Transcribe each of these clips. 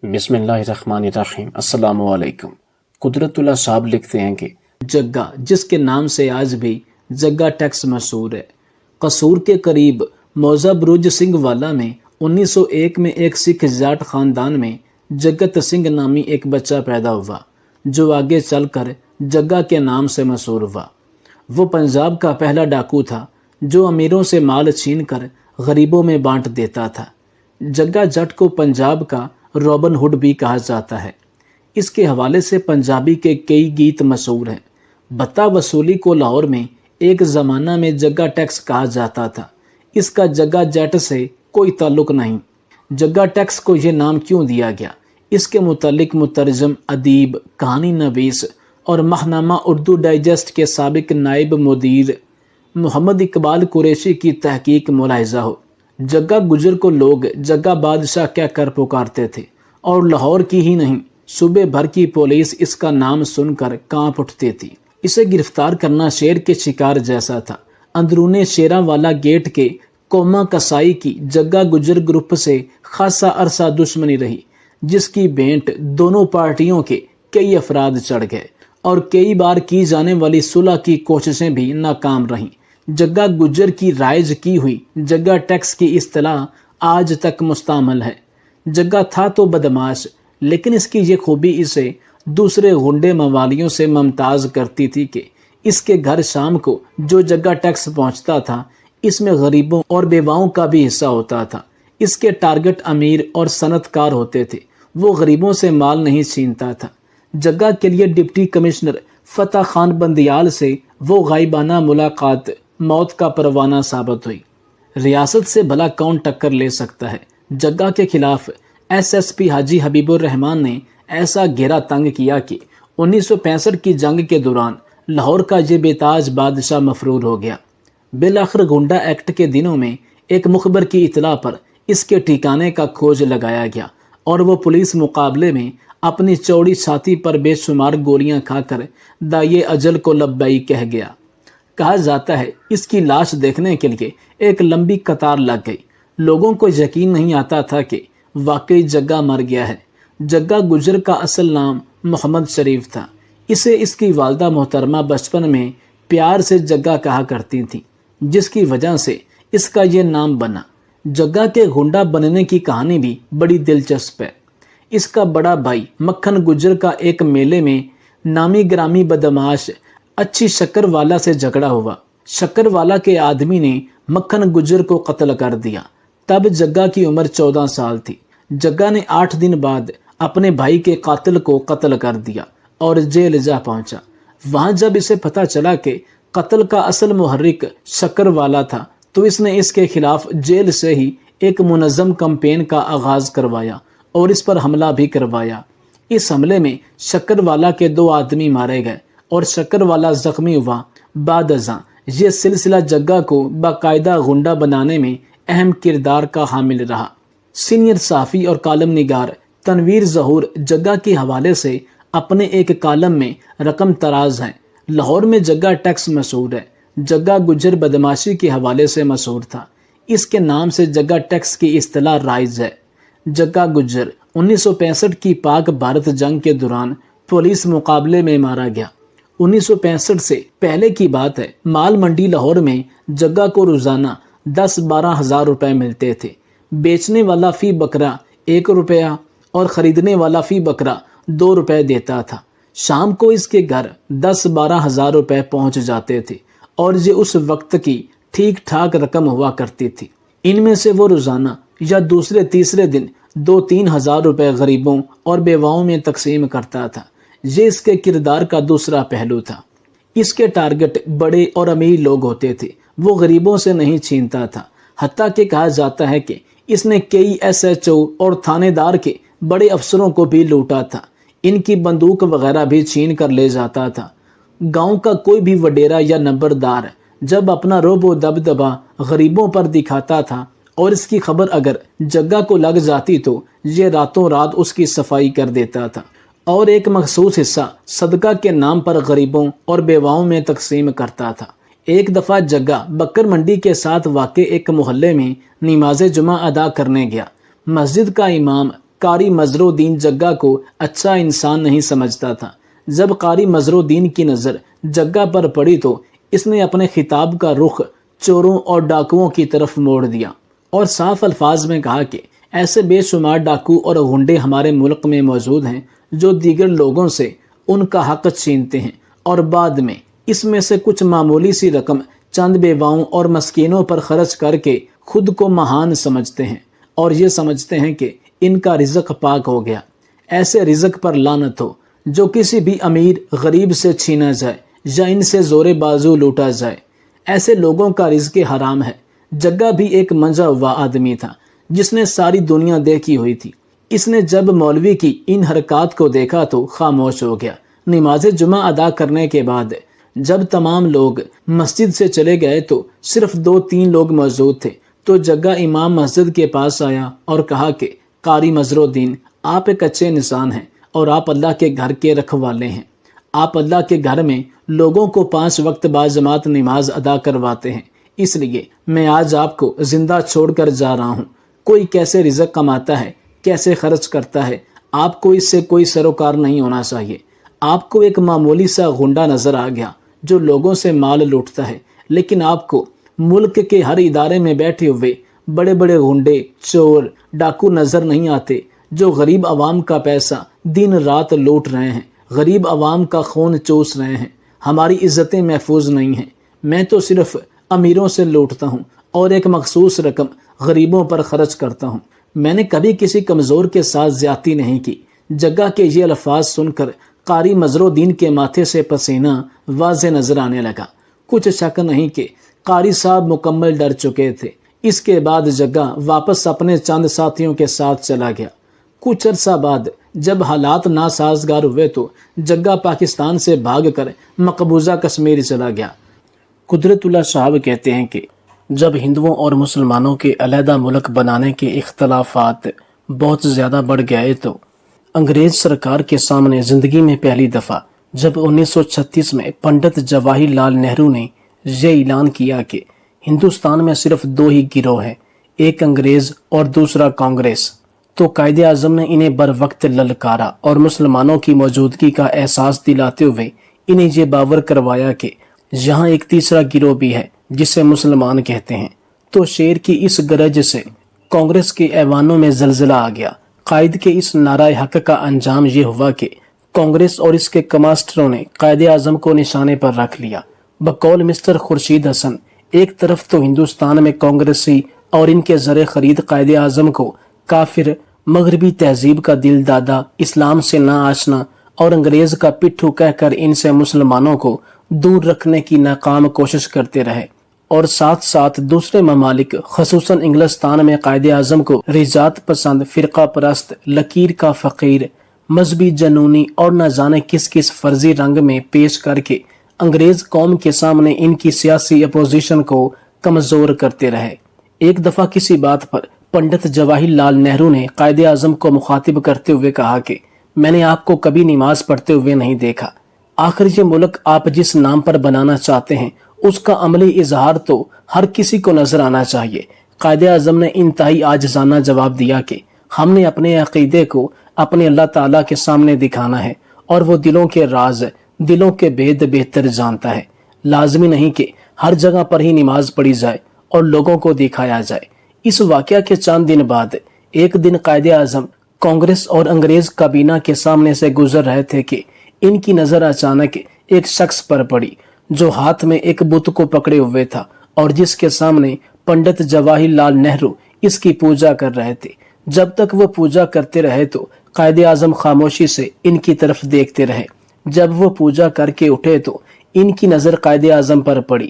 بسم اللہ الرحمن الرحیم۔ السلام علیکم۔ قدرت اللہ صاحب لکھتے ہیں کہ جگہ، جس کے نام سے آج بھی جگہ ٹیکس مشہور ہے، قصور کے قریب موضع برج سنگھ والا میں 1901 میں ایک سکھ جاٹ خاندان میں جگت سنگھ نامی ایک بچہ پیدا ہوا جو آگے چل کر جگہ کے نام سے مشہور ہوا۔ وہ پنجاب کا پہلا ڈاکو تھا جو امیروں سے مال چھین کر غریبوں میں بانٹ دیتا تھا۔ جگہ جٹ کو پنجاب کا رابن ہوڈ بھی کہا جاتا ہے۔ اس کے حوالے سے پنجابی کے کئی گیت مشہور ہیں۔ بتا وصولی کو لاہور میں ایک زمانہ میں جگہ ٹیکس کہا جاتا تھا۔ اس کا جگہ جٹ سے کوئی تعلق نہیں۔ جگہ ٹیکس کو یہ نام کیوں دیا گیا، اس کے متعلق مترجم، ادیب، کہانی نویس اور ماہنامہ اردو ڈائجسٹ کے سابق نائب مدیر محمد اقبال قریشی کی تحقیق ملاحظہ ہو۔ جگہ گجر کو لوگ جگہ بادشاہ کہہ کر پکارتے تھے اور لاہور کی ہی نہیں، صوبے بھر کی پولیس اس کا نام سن کر کانپ اٹھتی تھی۔ اسے گرفتار کرنا شیر کے شکار جیسا تھا۔ اندرون شیراں والا گیٹ کے کوما کسائی کی جگہ گجر گروپ سے خاصا عرصہ دشمنی رہی، جس کی بینٹ دونوں پارٹیوں کے کئی افراد چڑھ گئے اور کئی بار کی جانے والی صلح کی کوششیں بھی ناکام رہیں۔ جگہ گجر کی رائج کی ہوئی جگہ ٹیکس کی اصطلاح آج تک مستعمل ہے۔ جگہ تھا تو بدماش، لیکن اس کی یہ خوبی اسے دوسرے غنڈے موالیوں سے ممتاز کرتی تھی کہ اس کے گھر شام کو جو جگہ ٹیکس پہنچتا تھا اس میں غریبوں اور بیواؤں کا بھی حصہ ہوتا تھا۔ اس کے ٹارگٹ امیر اور صنعت کار ہوتے تھے، وہ غریبوں سے مال نہیں چھینتا تھا۔ جگہ کے لیے ڈپٹی کمشنر فتح خان بندیال سے وہ غائبانہ ملاقات موت کا پروانہ ثابت ہوئی۔ ریاست سے بھلا کون ٹکر لے سکتا ہے؟ جگہ کے خلاف ایس ایس پی حاجی حبیب الرحمان نے ایسا گھیرا تنگ کیا کہ 1965 کی جنگ کے دوران لاہور کا یہ بےتاج بادشاہ مفرور ہو گیا۔ بالآخر گنڈا ایکٹ کے دنوں میں ایک مخبر کی اطلاع پر اس کے ٹھکانے کا کھوج لگایا گیا اور وہ پولیس مقابلے میں اپنی چوڑی چھاتی پر بے شمار گولیاں کھا کر دائے اجل کو لبیک کہہ گیا۔ کہا جاتا ہے اس کی لاش دیکھنے کے لیے ایک لمبی قطار لگ گئی۔ لوگوں کو یقین نہیں آتا تھا کہ واقعی جگہ مر گیا ہے۔ جگہ گجر کا اصل نام محمد شریف تھا۔ اسے اس کی والدہ محترمہ بچپن میں پیار سے جگہ کہا کرتی تھیں، جس کی وجہ سے اس کا یہ نام بنا۔ جگہ کے گنڈا بننے کی کہانی بھی بڑی دلچسپ ہے۔ اس کا بڑا بھائی مکھن گجر کا ایک میلے میں نامی گرامی بدماش اچھی شکر والا سے جھگڑا ہوا۔ شکر والا کے آدمی نے مکھن گجر کو قتل کر دیا۔ تب جگہ کی عمر 14 سال تھی۔ جگہ نے 8 دن بعد اپنے بھائی کے قاتل کو قتل کر دیا اور جیل جا پہنچا۔ وہاں جب اسے پتہ چلا کہ قتل کا اصل محرک شکر والا تھا تو اس نے اس کے خلاف جیل سے ہی ایک منظم کمپین کا آغاز کروایا اور اس پر حملہ بھی کروایا۔ اس حملے میں شکر والا کے 2 آدمی مارے گئے اور شکر والا زخمی ہوا۔ بعد ازاں یہ سلسلہ جگہ کو باقاعدہ غنڈہ بنانے میں اہم کردار کا حامل رہا۔ سینئر صحافی اور کالم نگار تنویر ظہور جگہ کے حوالے سے اپنے ایک کالم میں رقم تراز ہیں۔ لاہور میں جگہ ٹیکس مشہور ہے۔ جگہ گجر بدماشی کے حوالے سے مشہور تھا۔ اس کے نام سے جگہ ٹیکس کی اصطلاح رائج ہے۔ جگہ گجر 1965 کی پاک بھارت جنگ کے دوران پولیس مقابلے میں مارا گیا۔ 1965 سے پہلے کی بات ہے۔ مال منڈی لاہور میں جگہ کو روزانہ 10-12 ہزار روپے ملتے تھے۔ بیچنے والا فی بکرا 1 روپیہ اور خریدنے والا فی بکرا 2 روپے دیتا تھا۔ شام کو اس کے گھر 10-12 ہزار روپے پہنچ جاتے تھے اور یہ اس وقت کی ٹھیک ٹھاک رقم ہوا کرتی تھی۔ ان میں سے وہ روزانہ یا دوسرے تیسرے دن 2-3 ہزار روپے غریبوں اور بیواؤں میں تقسیم کرتا تھا۔ یہ اس کے کردار کا دوسرا پہلو تھا۔ اس کے ٹارگٹ بڑے اور امیر لوگ ہوتے تھے، وہ غریبوں سے نہیں چھینتا تھا۔ حتیٰ کہ کہا جاتا ہے کہ اس نے کئی ایس ایچ او اور تھانے دار کے بڑے افسروں کو بھی لوٹا تھا۔ ان کی بندوق وغیرہ بھی چھین کر لے جاتا تھا۔ گاؤں کا کوئی بھی وڈیرا یا نمبردار جب اپنا رعب و دبدبہ غریبوں پر دکھاتا تھا اور اس کی خبر اگر جگہ کو لگ جاتی تو یہ راتوں رات اس کی صفائی کر دیتا تھا اور ایک مخصوص حصہ صدقہ کے نام پر غریبوں اور بیواؤں میں تقسیم کرتا تھا۔ ایک دفعہ جگہ بکر منڈی کے ساتھ واقع ایک محلے میں نماز جمعہ ادا کرنے گیا۔ مسجد کا امام قاری مظہر الدین جگا کو اچھا انسان نہیں سمجھتا تھا۔ جب قاری مظہر الدین کی نظر جگا پر پڑی تو اس نے اپنے خطاب کا رخ چوروں اور ڈاکوؤں کی طرف موڑ دیا اور صاف الفاظ میں کہا کہ ایسے بے شمار ڈاکو اور غنڈے ہمارے ملک میں موجود ہیں جو دیگر لوگوں سے ان کا حق چھینتے ہیں اور بعد میں اس میں سے کچھ معمولی سی رقم چند بیواؤں اور مسکینوں پر خرچ کر کے خود کو مہان سمجھتے ہیں اور یہ سمجھتے ہیں کہ ان کا رزق پاک ہو گیا۔ ایسے رزق پر لعنت ہو جو کسی بھی امیر غریب سے چھینا جائے یا ان سے زور بازو لوٹا جائے۔ ایسے لوگوں کا رزق حرام ہے۔ جگا بھی ایک منجا ہوا آدمی تھا جس نے ساری دنیا دیکھی ہوئی تھی۔ اس نے جب مولوی کی ان حرکات کو دیکھا تو خاموش ہو گیا۔ نماز جمعہ ادا کرنے کے بعد جب تمام لوگ مسجد سے چلے گئے تو صرف 2-3 لوگ موجود تھے، تو جگا امام مسجد کے پاس آیا اور کہا کہ قاری مظہر الدین، آپ ایک اچھے انسان ہیں اور آپ اللہ کے گھر کے رکھوالے ہیں۔ آپ اللہ کے گھر میں لوگوں کو 5 وقت باجماعت نماز ادا کرواتے ہیں، اس لیے میں آج آپ کو زندہ چھوڑ کر جا رہا ہوں۔ کوئی کیسے رزق کماتا ہے، کیسے خرچ کرتا ہے، آپ کو اس سے کوئی سروکار نہیں ہونا چاہیے۔ آپ کو ایک معمولی سا غنڈا نظر آ گیا جو لوگوں سے مال لوٹتا ہے، لیکن آپ کو ملک کے ہر ادارے میں بیٹھے ہوئے بڑے بڑے غنڈے، چور، ڈاکو نظر نہیں آتے جو غریب عوام کا پیسہ دن رات لوٹ رہے ہیں، غریب عوام کا خون چوس رہے ہیں۔ ہماری عزتیں محفوظ نہیں ہیں۔ میں تو صرف امیروں سے لوٹتا ہوں اور ایک مخصوص رقم غریبوں پر خرچ کرتا ہوں۔ میں نے کبھی کسی کمزور کے ساتھ زیادتی نہیں کی۔ جگا کے یہ الفاظ سن کر قاری مظہر الدین کے ماتھے سے پسینہ واضح نظر آنے لگا۔ کچھ شک نہیں کہ قاری صاحب مکمل ڈر چکے تھے۔ اس کے بعد جگا واپس اپنے چند ساتھیوں کے ساتھ چلا گیا۔ کچھ عرصہ بعد جب حالات ناسازگار ہوئے تو جگا پاکستان سے بھاگ کر مقبوضہ کشمیر چلا گیا۔ قدرت اللہ صاحب کہتے ہیں کہ جب ہندوؤں اور مسلمانوں کے علیحدہ ملک بنانے کے اختلافات بہت زیادہ بڑھ گئے تو انگریز سرکار کے سامنے زندگی میں پہلی دفعہ جب 1936 میں پنڈت جواہر لال نہرو نے یہ اعلان کیا کہ ہندوستان میں صرف 2 ہی گروہ ہیں، ایک انگریز اور دوسرا کانگریس، تو قائد اعظم نے انہیں بر وقت للکارا اور مسلمانوں کی موجودگی کا احساس دلاتے ہوئے انہیں یہ باور کروایا کہ یہاں ایک تیسرا گروہ بھی ہے جسے مسلمان کہتے ہیں۔ تو شیر کی اس گرج سے کانگریس کے ایوانوں میں زلزلہ آ گیا۔ قائد کے اس نعرہ حق کا انجام یہ ہوا کہ کانگریس اور اس کے کماسٹروں نے قائد اعظم کو نشانے پر رکھ لیا۔ بقول مسٹر خورشید حسن، ایک طرف تو ہندوستان میں کانگریسی اور ان کے زر خرید قائد اعظم کو کافر، مغربی تہذیب کا دل دادا، اسلام سے نہ آشنا اور انگریز کا پٹھو کہہ کر ان سے مسلمانوں کو دور رکھنے کی ناکام کوشش کرتے رہے، اور ساتھ ساتھ دوسرے ممالک خصوصاً انگلستان میں قائد اعظم کو رجعت پسند، فرقہ پرست، لکیر کا فقیر، مذہبی جنونی اور نہ جانے کس کس فرضی رنگ میں پیش کر کے انگریز قوم کے سامنے ان کی سیاسی اپوزیشن کو کمزور کرتے رہے۔ ایک دفعہ کسی بات پر پنڈت جواہر لال نہرو نے قائد اعظم کو مخاطب کرتے ہوئے کہا کہ میں نے آپ کو کبھی نماز پڑھتے ہوئے نہیں دیکھا۔ آخر یہ ملک آپ جس نام پر بنانا چاہتے ہیں اس کا عملی اظہار تو ہر کسی کو نظر آنا چاہیے۔ قائد اعظم نے انتہائی عاجزانہ جواب دیا کہ ہم نے اپنے عقیدے کو اپنے اللہ تعالیٰ کے سامنے دکھانا ہے اور وہ دلوں کے راز، دلوں کے بید بہتر جانتا ہے۔ لازمی نہیں کہ ہر جگہ پر ہی نماز پڑھی جائے اور لوگوں کو دکھایا جائے۔ اس واقعہ کے چند دن بعد ایک دن قائد اعظم کانگریس اور انگریز کابینہ کے سامنے سے گزر رہے تھے کہ ان کی نظر اچانک ایک شخص پر پڑی جو ہاتھ میں ایک بت کو پکڑے ہوئے تھا اور جس کے سامنے پنڈت جواہر لال نہرو اس کی پوجا کر رہے تھے۔ جب تک وہ پوجا کرتے رہے تو قائد اعظم خاموشی سے ان کی طرف دیکھتے رہے۔ جب وہ پوجا کر کے اٹھے تو ان کی نظر قائد اعظم پر پڑی۔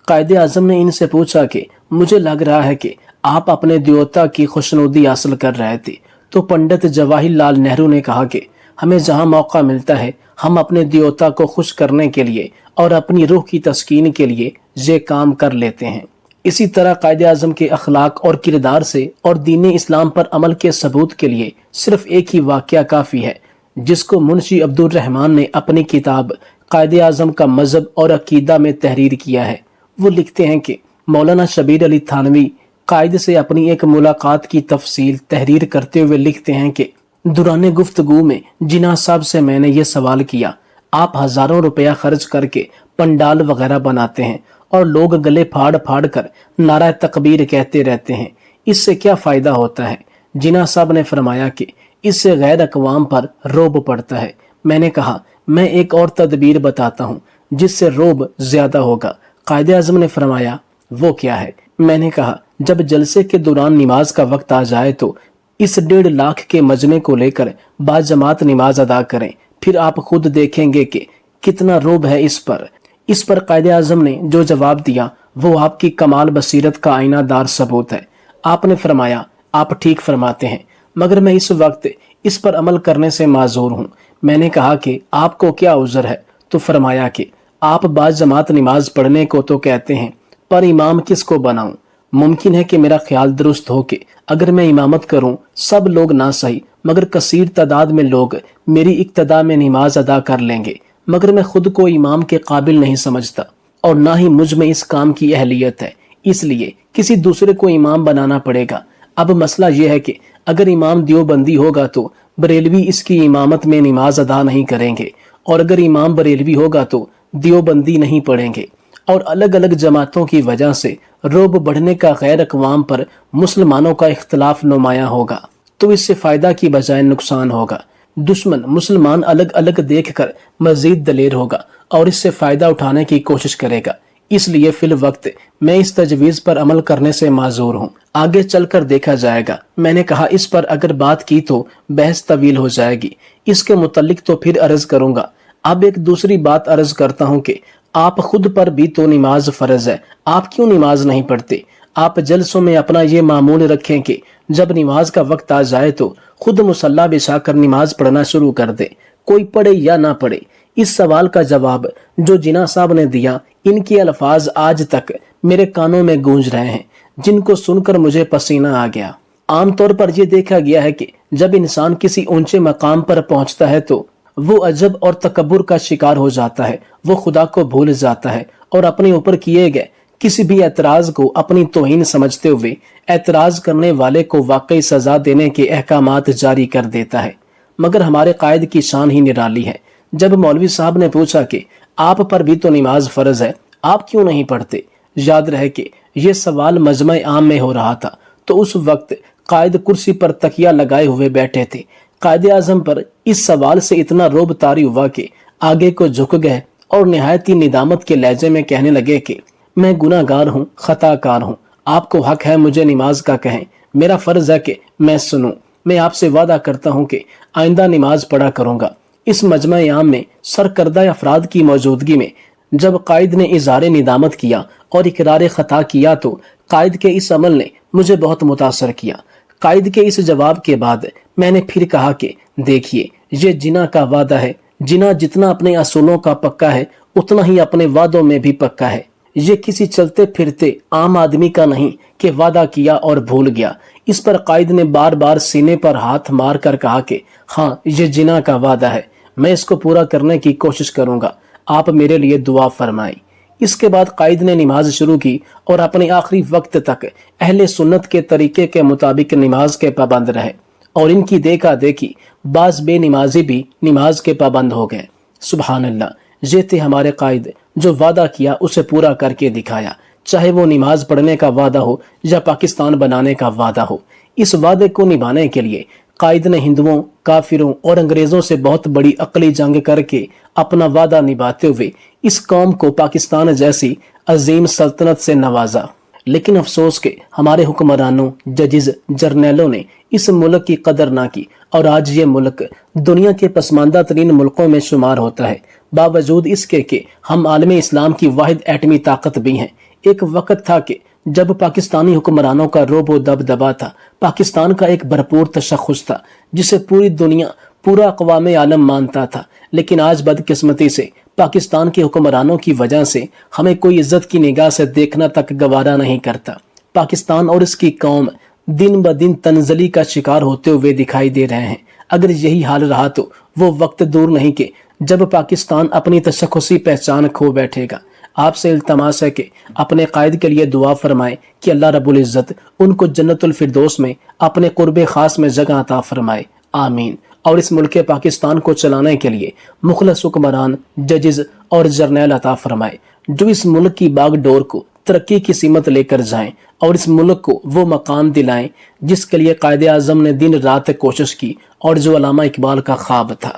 قائد اعظم نے ان سے پوچھا کہ مجھے لگ رہا ہے کہ آپ اپنے دیوتا کی خوشنودی حاصل کر رہے تھے۔ تو پنڈت جواہر لال نہرو نے کہا کہ ہمیں جہاں موقع ملتا ہے ہم اپنے دیوتا کو خوش کرنے کے لیے اور اپنی روح کی تسکین کے لیے یہ کام کر لیتے ہیں۔ اسی طرح قائد اعظم کے اخلاق اور کردار سے اور دین اسلام پر عمل کے ثبوت کے لیے صرف ایک ہی واقعہ کافی ہے، جس کو منشی عبد الرحمن نے اپنی کتاب قائد اعظم کا مذہب اور عقیدہ میں تحریر کیا ہے۔ وہ لکھتے ہیں کہ مولانا شبیر علی تھانوی قائد سے اپنی ایک ملاقات کی تفصیل تحریر کرتے ہوئے لکھتے ہیں کہ دوران گفتگو میں جناح صاحب سے میں نے یہ سوال کیا، آپ ہزاروں روپیہ خرچ کر کے پنڈال وغیرہ بناتے ہیں اور لوگ گلے پھاڑ پھاڑ کر نعرہ تکبیر کہتے رہتے ہیں، اس سے کیا فائدہ ہوتا ہے؟ جناح صاحب نے فرمایا کہ اس سے غیر اقوام پر رعب پڑتا ہے۔ میں نے کہا میں ایک اور تدبیر بتاتا ہوں جس سے رعب زیادہ ہوگا۔ قائد اعظم نے فرمایا وہ کیا ہے؟ میں نے کہا جب جلسے کے دوران نماز کا وقت آ جائے تو اس 1.5 لاکھ کے مجمع کو لے کر باجماعت نماز ادا کریں، پھر آپ خود دیکھیں گے کہ کتنا رعب ہے اس پر۔ اس پر قائد اعظم نے جو جواب دیا وہ آپ کی کمال بصیرت کا آئینہ دار ثبوت ہے۔ آپ نے فرمایا آپ ٹھیک فرماتے ہیں، مگر میں اس وقت اس پر عمل کرنے سے معذور ہوں۔ میں نے کہا کہ آپ کو کیا عذر ہے؟ تو فرمایا کہ آپ باجماعت نماز پڑھنے کو تو کہتے ہیں، پر امام کس کو بناؤں؟ ممکن ہے کہ میرا خیال درست ہو کہ اگر میں امامت کروں سب لوگ نہ صحیح مگر کثیر تعداد میں لوگ میری اقتداء میں نماز ادا کر لیں گے، مگر میں خود کو امام کے قابل نہیں سمجھتا اور نہ ہی مجھ میں اس کام کی اہلیت ہے، اس لیے کسی دوسرے کو امام بنانا پڑے گا۔ اب مسئلہ یہ ہے کہ اگر امام دیوبندی ہوگا تو بریلوی اس کی امامت میں نماز ادا نہیں کریں گے، اور اگر امام بریلوی ہوگا تو دیوبندی نہیں پڑھیں گے، اور الگ الگ جماعتوں کی وجہ سے رعب بڑھنے کا غیر اقوام پر مسلمانوں کا اختلاف نمایاں ہوگا، تو اس سے فائدہ کی بجائے نقصان ہوگا۔ دشمن مسلمان الگ الگ دیکھ کر مزید دلیر ہوگا اور اس سے فائدہ اٹھانے کی کوشش کرے گا، اس لیے فی الوقت میں اس تجویز پر عمل کرنے سے معذور ہوں، آگے چل کر دیکھا جائے گا۔ میں نے کہا اس پر اگر بات کی تو بحث طویل ہو جائے گی، اس کے متعلق تو پھر عرض کروں گا۔ اب ایک دوسری بات عرض کرتا ہوں کہ آپ خود پر بھی تو نماز فرض ہے، آپ کیوں نماز نہیں پڑھتے؟ آپ جلسوں میں اپنا یہ معمول رکھیں کہ جب نماز کا وقت آ جائے تو خود مصلی بچھا کر نماز پڑھنا شروع کر دے، کوئی پڑھے یا نہ پڑھے۔ اس سوال کا جواب جو جناح صاحب نے دیا، ان کے الفاظ آج تک میرے کانوں میں گونج رہے ہیں، جن کو سن کر مجھے پسینہ آ گیا۔ عام طور پر یہ دیکھا گیا ہے کہ جب انسان کسی اونچے مقام پر پہنچتا ہے تو وہ عجب اور تکبر کا شکار ہو جاتا ہے، وہ خدا کو بھول جاتا ہے اور اپنے اوپر کیے گئے کسی بھی اعتراض کو اپنی توہین سمجھتے ہوئے اعتراض کرنے والے کو واقعی سزا دینے کے احکامات جاری کر دیتا ہے۔ مگر ہمارے قائد کی شان ہی نرالی ہے۔ جب مولوی صاحب نے پوچھا کہ آپ پر بھی تو نماز فرض ہے، آپ کیوں نہیں پڑھتے؟ یاد رہے کہ یہ سوال مجمع عام میں ہو رہا تھا، تو اس وقت قائد کرسی پر تکیہ لگائے ہوئے بیٹھے تھے۔ قائد اعظم پر اس سوال سے اتنا رعب طاری ہوا کہ آگے کو جھک گئے اور نہایت ہی ندامت کے لہجے میں کہنے لگے کہ میں گناہ گار ہوں، خطا کار ہوں، آپ کو حق ہے مجھے نماز کا کہیں، میرا فرض ہے کہ میں سنوں، میں آپ سے وعدہ کرتا ہوں کہ آئندہ نماز پڑھا کروں گا۔ اس مجمع عام میں سرکردہ افراد کی موجودگی میں جب قائد نے اظہار ندامت کیا اور اقرار خطا کیا تو قائد کے اس عمل نے مجھے بہت متاثر کیا۔ قائد کے اس جواب کے بعد میں نے پھر کہا کہ دیکھیے یہ جناح کا وعدہ ہے، جناح جتنا اپنے اصولوں کا پکا ہے اتنا ہی اپنے وعدوں میں بھی پکا ہے، یہ کسی چلتے پھرتے عام آدمی کا نہیں کہ وعدہ کیا اور بھول گیا۔ اس پر قائد نے بار بار سینے پر ہاتھ مار کر کہا کہ ہاں یہ جناح کا وعدہ ہے، میں اس کو پورا کرنے کی کوشش کروں گا، آپ میرے لیے دعا فرمائیں۔ اس کے بعد قائد نے نماز شروع کی اور اپنے آخری وقت تک اہل سنت کے طریقے کے مطابق نماز کے پابند رہے، اور ان کی دیکھا دیکھی بعض بے نمازی بھی نماز کے پابند ہو گئے۔ سبحان اللہ، یہ تھے ہمارے قائد، جو وعدہ کیا اسے پورا کر کے دکھایا، چاہے وہ نماز پڑھنے کا وعدہ ہو یا پاکستان بنانے کا وعدہ ہو۔ اس وعدے کو نبھانے کے لیے قائد نے ہندوؤں، کافروں اور انگریزوں سے بہت بڑی عقلی جنگ کر کے اپنا وعدہ نبھاتے ہوئے اس قوم کو پاکستان جیسی عظیم سلطنت سے نوازا۔ لیکن افسوس کہ ہمارے حکمرانوں، ججز، جرنیلوں نے اس ملک کی قدر نہ کی، اور آج یہ ملک دنیا کے پسماندہ ترین ملکوں میں شمار ہوتا ہے، باوجود اس کے کہ ہم عالم اسلام کی واحد ایٹمی طاقت بھی ہیں۔ ایک وقت تھا کہ جب پاکستانی حکمرانوں کا رعب و دبدبا تھا، پاکستان کا ایک بھرپور تشخص تھا جسے پوری دنیا، پورا اقوام عالم مانتا تھا، لیکن آج بدقسمتی سے پاکستان کے حکمرانوں کی وجہ سے ہمیں کوئی عزت کی نگاہ سے دیکھنا تک گوارا نہیں کرتا۔ پاکستان اور اس کی قوم دن بدن تنزلی کا شکار ہوتے ہوئے دکھائی دے رہے ہیں۔ اگر یہی حال رہا تو وہ وقت دور نہیں کہ جب پاکستان اپنی تشخصی پہچان کھو بیٹھے گا۔ آپ سے التماس ہے کہ اپنے قائد کے لیے دعا فرمائیں کہ اللہ رب العزت ان کو جنت الفردوس میں اپنے قرب خاص میں جگہ عطا فرمائے۔ آمین۔ اور اس ملک پاکستان کو چلانے کے لیے مخلص حکمران، ججز اور جرنیل عطا فرمائے جو اس ملک کی باغ ڈور کو ترقی کی سمت لے کر جائیں اور اس ملک کو وہ مقام دلائیں جس کے لیے قائد اعظم نے دن رات کوشش کی اور جو علامہ اقبال کا خواب تھا۔